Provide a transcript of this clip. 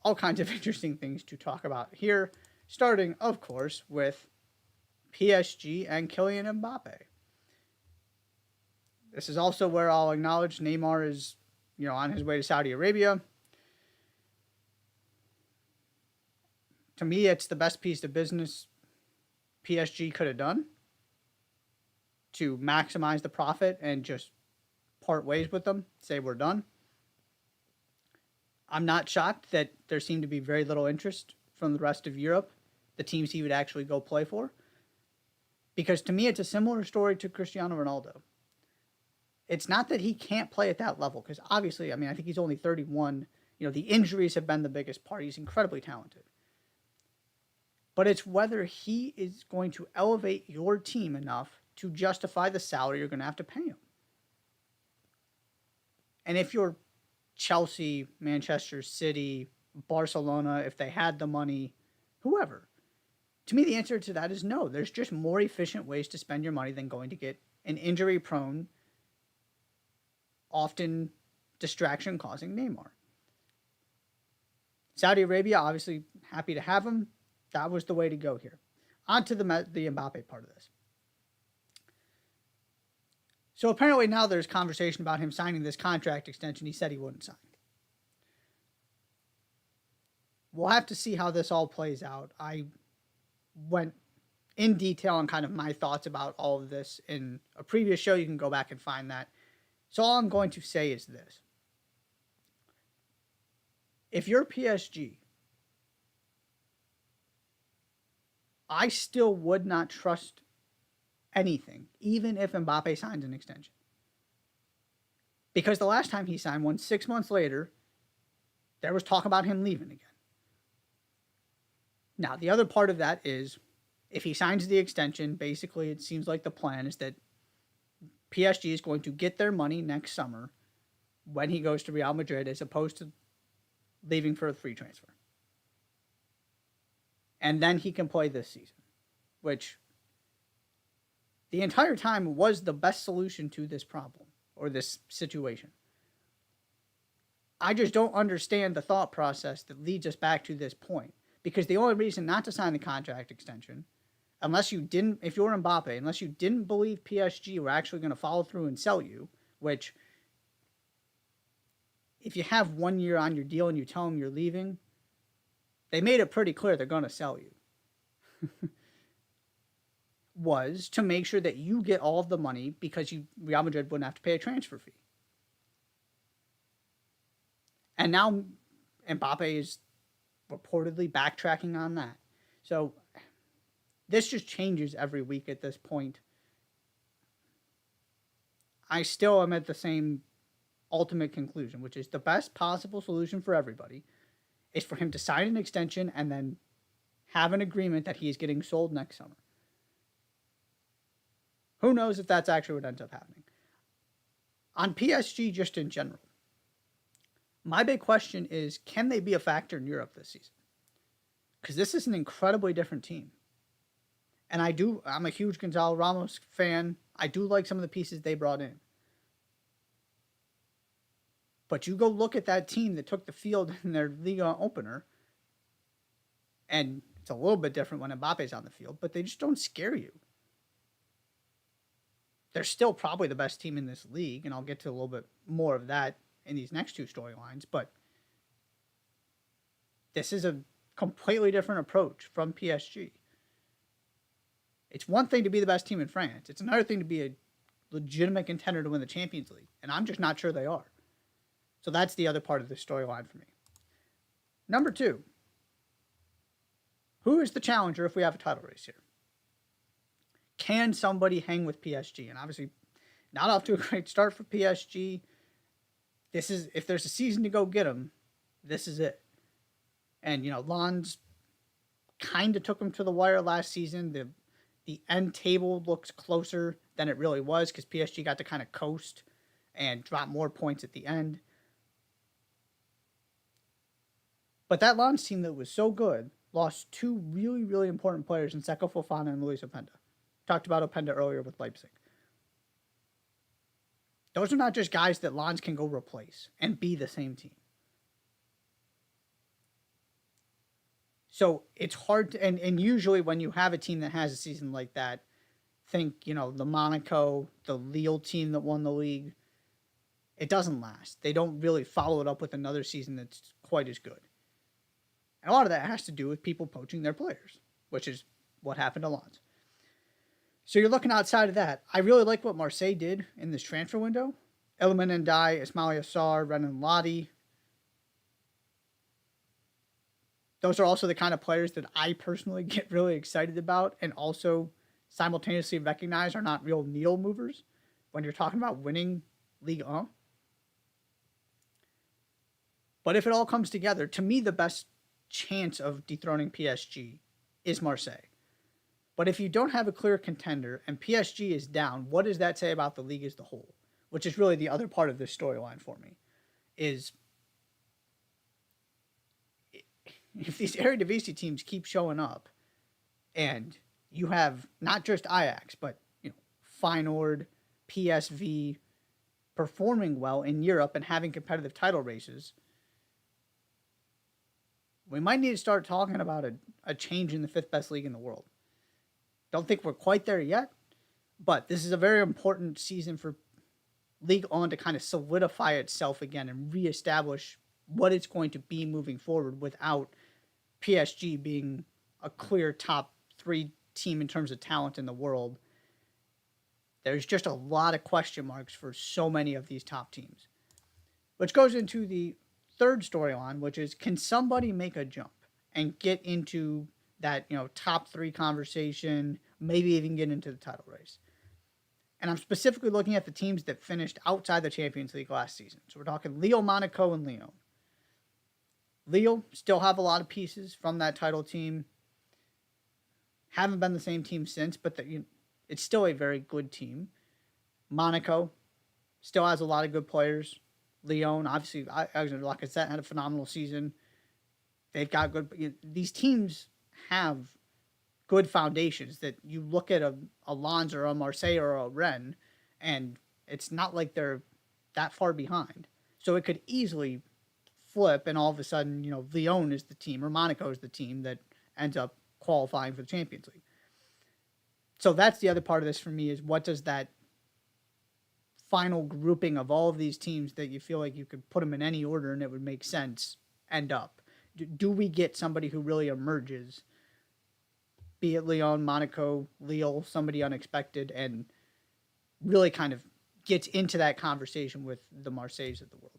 all kinds of interesting things to talk about here, starting, of course, with PSG and Kylian Mbappe. This is also where I'll acknowledge Neymar is, on his way to Saudi Arabia. To me, it's the best piece of business PSG could have done to maximize the profit and just part ways with them, say we're done. I'm not shocked that there seemed to be very little interest from the rest of Europe, the teams he would actually go play for. Because to me, it's a similar story to Cristiano Ronaldo. It's not that he can't play at that level, because obviously, I think he's only 31. The injuries have been the biggest part. He's incredibly talented. But it's whether he is going to elevate your team enough to justify the salary you're going to have to pay him. And if you're Chelsea, Manchester City, Barcelona, if they had the money, whoever, to me, the answer to that is no. There's just more efficient ways to spend your money than going to get an injury-prone, often distraction-causing Neymar. Saudi Arabia, obviously happy to have him. That was the way to go here. On to the Mbappe part of this. So apparently now there's conversation about him signing this contract extension he said he wouldn't sign. We'll have to see how this all plays out. I went in detail on kind of my thoughts about all of this in a previous show. You can go back and find that. So all I'm going to say is this. If you're PSG, I still would not trust anything, even if Mbappe signs an extension. Because the last time he signed one, 6 months later, there was talk about him leaving again. Now, the other part of that is, if he signs the extension, basically it seems like the plan is that PSG is going to get their money next summer when he goes to Real Madrid, as opposed to leaving for a free transfer. And then he can play this season, which the entire time was the best solution to this problem or this situation. I just don't understand the thought process that leads us back to this point, because the only reason not to sign the contract extension, if you're Mbappe, unless you didn't believe PSG were actually going to follow through and sell you, which if you have 1 year on your deal and you tell them you're leaving, they made it pretty clear they're going to sell you, was to make sure that you get all of the money because Real Madrid wouldn't have to pay a transfer fee. And now Mbappe is reportedly backtracking on that. So this just changes every week at this point. I still am at the same ultimate conclusion, which is the best possible solution for everybody is for him to sign an extension and then have an agreement that he is getting sold next summer. Who knows if that's actually what ends up happening. On PSG, just in general, my big question is, can they be a factor in Europe this season? Because this is an incredibly different team. And I'm a huge Gonzalo Ramos fan. I do like some of the pieces they brought in. But you go look at that team that took the field in their Ligue opener, and it's a little bit different when Mbappe's on the field, but they just don't scare you. They're still probably the best team in this league, and I'll get to a little bit more of that in these next two storylines, but this is a completely different approach from PSG. It's one thing to be the best team in France. It's another thing to be a legitimate contender to win the Champions League, and I'm just not sure they are. So that's the other part of the storyline for me. Number 2, who is the challenger if we have a title race here? Can somebody hang with PSG? And obviously, not off to a great start for PSG. This is, if there's a season to go get them, this is it. And, Lens kind of took them to the wire last season. The end table looks closer than it really was because PSG got to kind of coast and drop more points at the end. But that Lens team that was so good lost 2 really, really important players in Seko Fofana and Luis Openda. Talked about Openda earlier with Leipzig. Those are not just guys that Lens can go replace and be the same team. So it's hard to, and usually when you have a team that has a season like that, think, the Monaco, the Lille team that won the league, it doesn't last. They don't really follow it up with another season that's quite as good. And a lot of that has to do with people poaching their players, which is what happened to Lens. So you're looking outside of that. I really like what Marseille did in this transfer window. Iliman Ndiaye, Ismail Assar, Renan Lodi. Those are also the kind of players that I personally get really excited about and also simultaneously recognize are not real needle movers when you're talking about winning Ligue 1. But if it all comes together, to me, the best chance of dethroning PSG is Marseille. But if you don't have a clear contender and PSG is down, what does that say about the league as a whole? Which is really the other part of this storyline for me, is if these Eredivisie teams keep showing up and you have not just Ajax, but Feyenoord, PSV performing well in Europe and having competitive title races, we might need to start talking about a change in the fifth best league in the world. Don't think we're quite there yet, but this is a very important season for Ligue 1 to kind of solidify itself again and reestablish what it's going to be moving forward without PSG being a clear top 3 team in terms of talent in the world. There's just a lot of question marks for so many of these top teams. Which goes into the third storyline, which is, can somebody make a jump and get into that, top 3 conversation, maybe even get into the title race? And I'm specifically looking at the teams that finished outside the Champions League last season. So we're talking Lille, Monaco, and Lyon. Lille still have a lot of pieces from that title team. Haven't been the same team since, but it's still a very good team. Monaco still has a lot of good players. Lyon, obviously, like I said, had a phenomenal season. They've got good. These teams have good foundations that you look at a Lens or a Marseille or a Rennes, and it's not like they're that far behind. So it could easily flip, and all of a sudden, Lyon is the team or Monaco is the team that ends up qualifying for the Champions League. So that's the other part of this for me, is what does that final grouping of all of these teams that you feel like you could put them in any order and it would make sense end up? Do we get somebody who really emerges, be it Lyon, Monaco, Lille, somebody unexpected, and really kind of gets into that conversation with the Marseilles of the world?